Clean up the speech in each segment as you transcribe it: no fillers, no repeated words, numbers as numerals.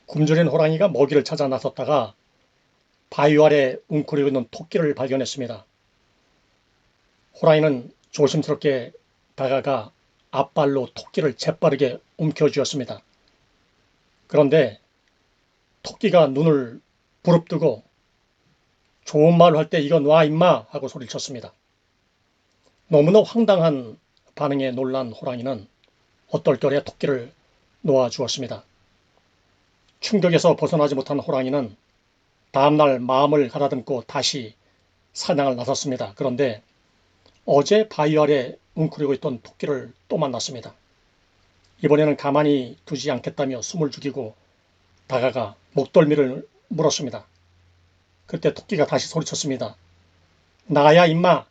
굶주린 호랑이가 먹이를 찾아 나섰다가 바위 아래 웅크리고 있는 토끼를 발견했습니다. 호랑이는 조심스럽게 다가가 앞발로 토끼를 재빠르게 움켜쥐었습니다. 그런데 토끼가 눈을 부릅뜨고 좋은 말을 할 때 이거 놔 임마 하고 소리를 쳤습니다. 너무나 황당한 반응에 놀란 호랑이는 얼떨결에 토끼를 놓아주었습니다. 충격에서 벗어나지 못한 호랑이는 다음날 마음을 가다듬고 다시 사냥을 나섰습니다. 그런데 어제 바위 아래 웅크리고 있던 토끼를 또 만났습니다. 이번에는 가만히 두지 않겠다며 숨을 죽이고 다가가 목덜미를 물었습니다. 그때 토끼가 다시 소리쳤습니다. 나야 임마!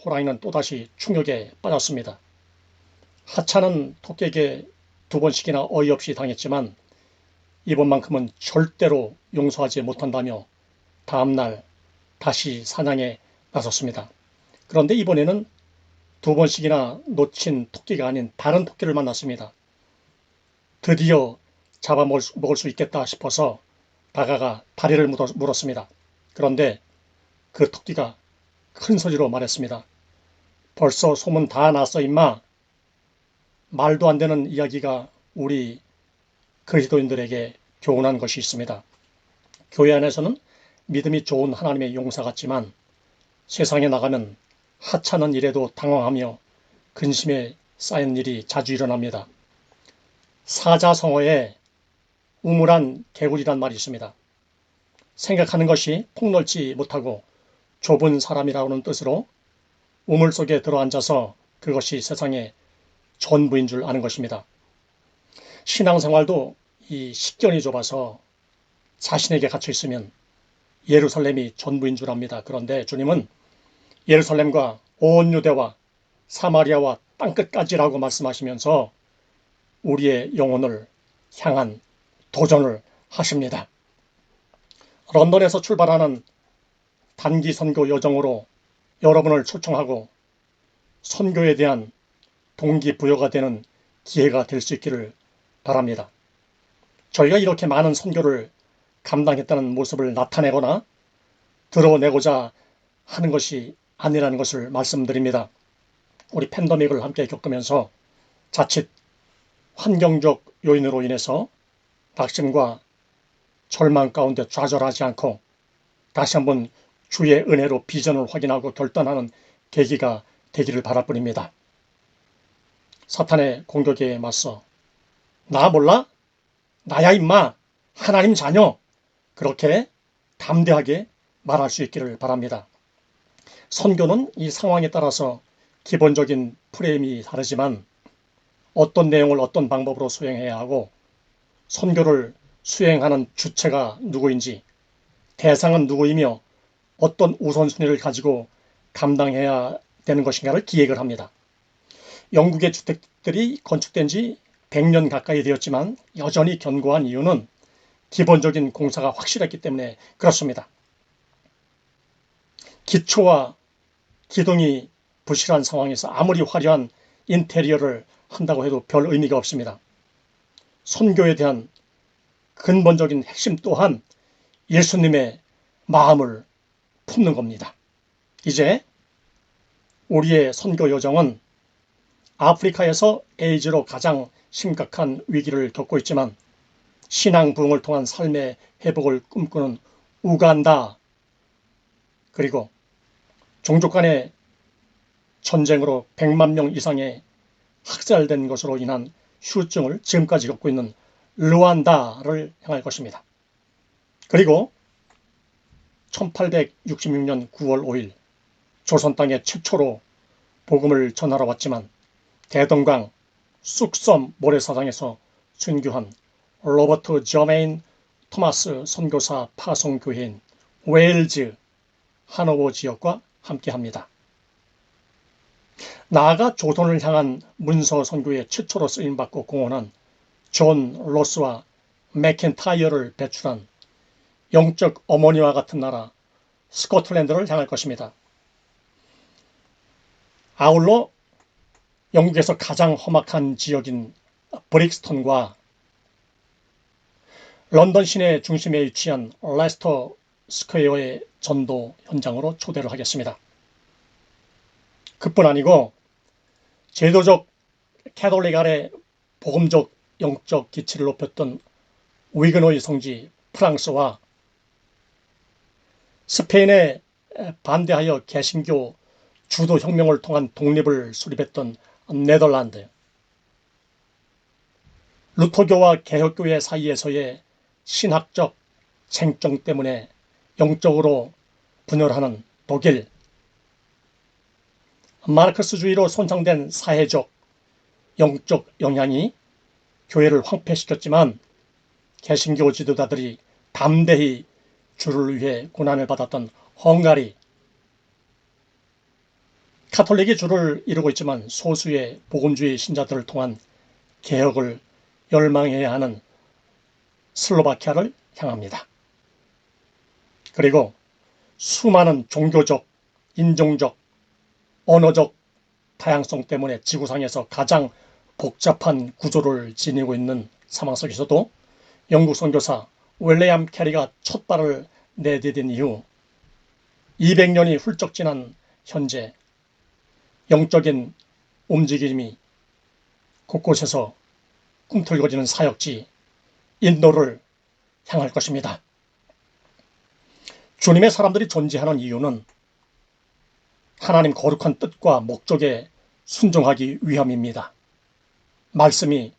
호랑이는 또다시 충격에 빠졌습니다. 하찮은 토끼에게 두 번씩이나 어이없이 당했지만 이번만큼은 절대로 용서하지 못한다며 다음날 다시 사냥에 나섰습니다. 그런데 이번에는 두 번씩이나 놓친 토끼가 아닌 다른 토끼를 만났습니다. 드디어 잡아먹을 수 있겠다 싶어서 다가가 다리를 물었습니다. 그런데 그 토끼가 큰 소리로 말했습니다. 벌써 소문 다 났어 임마. 말도 안 되는 이야기가 우리 그리스도인들에게 교훈한 것이 있습니다. 교회 안에서는 믿음이 좋은 하나님의 용사 같지만 세상에 나가면 하찮은 일에도 당황하며 근심에 쌓인 일이 자주 일어납니다. 사자성어에 우물한 개구리란 말이 있습니다. 생각하는 것이 폭넓지 못하고 좁은 사람이라는 뜻으로 우물 속에 들어앉아서 그것이 세상의 전부인 줄 아는 것입니다. 신앙생활도 이 식견이 좁아서 자신에게 갇혀 있으면 예루살렘이 전부인 줄 압니다. 그런데 주님은 예루살렘과 온 유대와 사마리아와 땅끝까지라고 말씀하시면서 우리의 영혼을 향한 도전을 하십니다. 런던에서 출발하는 단기 선교 여정으로 여러분을 초청하고 선교에 대한 동기부여가 되는 기회가 될 수 있기를 바랍니다. 저희가 이렇게 많은 선교를 감당했다는 모습을 나타내거나 드러내고자 하는 것이 아니라는 것을 말씀드립니다. 우리 팬데믹을 함께 겪으면서 자칫 환경적 요인으로 인해서 낙심과 절망 가운데 좌절하지 않고 다시 한번 주의 은혜로 비전을 확인하고 결단하는 계기가 되기를 바랄 뿐입니다. 사탄의 공격에 맞서 나 몰라? 나야 임마! 하나님 자녀! 그렇게 담대하게 말할 수 있기를 바랍니다. 선교는 이 상황에 따라서 기본적인 프레임이 다르지만 어떤 내용을 어떤 방법으로 수행해야 하고 선교를 수행하는 주체가 누구인지 대상은 누구이며 어떤 우선순위를 가지고 감당해야 되는 것인가를 기획을 합니다. 영국의 주택들이 건축된 지 100년 가까이 되었지만 여전히 견고한 이유는 기본적인 공사가 확실했기 때문에 그렇습니다. 기초와 기둥이 부실한 상황에서 아무리 화려한 인테리어를 한다고 해도 별 의미가 없습니다. 선교에 대한 근본적인 핵심 또한 예수님의 마음을 품는 겁니다. 이제 우리의 선교 여정은 아프리카에서 에이즈로 가장 심각한 위기를 겪고 있지만 신앙 부흥을 통한 삶의 회복을 꿈꾸는 우간다, 그리고 종족 간의 전쟁으로 100만 명 이상의 학살된 것으로 인한 후유증을 지금까지 겪고 있는 르완다를 향할 것입니다. 그리고 1866년 9월 5일 조선 땅에 최초로 복음을 전하러 왔지만 대동강 쑥섬 모래사장에서 순교한 로버트 저메인 토마스 선교사 파송교회인 웨일즈 하노버 지역과 함께합니다. 나아가 조선을 향한 문서 선교에 최초로 쓰임받고 공헌한 존 로스와 맥켄타이어를 배출한 영적 어머니와 같은 나라 스코틀랜드를 향할 것입니다. 아울러 영국에서 가장 험악한 지역인 브릭스턴과 런던 시내 중심에 위치한 레스터 스퀘어의 전도 현장으로 초대를 하겠습니다. 그뿐 아니고 제도적 캐톨릭 아래 복음적 영적 기치를 높였던 위그노의 성지 프랑스와 스페인에 반대하여 개신교 주도 혁명을 통한 독립을 수립했던 네덜란드, 루터교와 개혁교회 사이에서의 신학적 쟁점 때문에 영적으로 분열하는 독일, 마르크스주의로 손상된 사회적, 영적 영향이 교회를 황폐시켰지만 개신교 지도자들이 담대히 주를 위해 고난을 받았던 헝가리, 카톨릭이 주를 이루고 있지만 소수의 복음주의 신자들을 통한 개혁을 열망해야 하는 슬로바키아를 향합니다. 그리고 수많은 종교적, 인종적, 언어적 다양성 때문에 지구상에서 가장 복잡한 구조를 지니고 있는 상황 속에서도 영국 선교사 윌리엄 캐리가 첫 발을 내디딘 이후 200년이 훌쩍 지난 현재 영적인 움직임이 곳곳에서 꿈틀거리는 사역지 인도를 향할 것입니다. 주님의 사람들이 존재하는 이유는 하나님 거룩한 뜻과 목적에 순종하기 위함입니다. 말씀이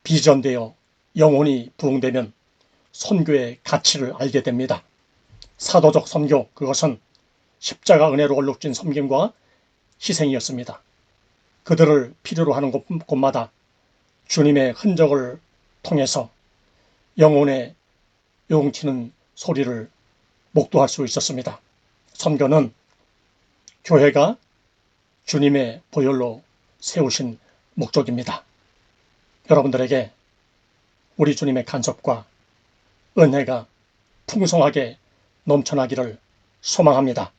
비전되어 영혼이 부흥되면 선교의 가치를 알게 됩니다. 사도적 선교, 그것은 십자가 은혜로 얼룩진 섬김과 희생이었습니다. 그들을 필요로 하는 곳마다 주님의 흔적을 통해서 영혼의 요동치는 소리를 목도할 수 있었습니다. 선교는 교회가 주님의 보혈로 세우신 목적입니다. 여러분들에게 우리 주님의 간섭과 은혜가 풍성하게 넘쳐나기를 소망합니다.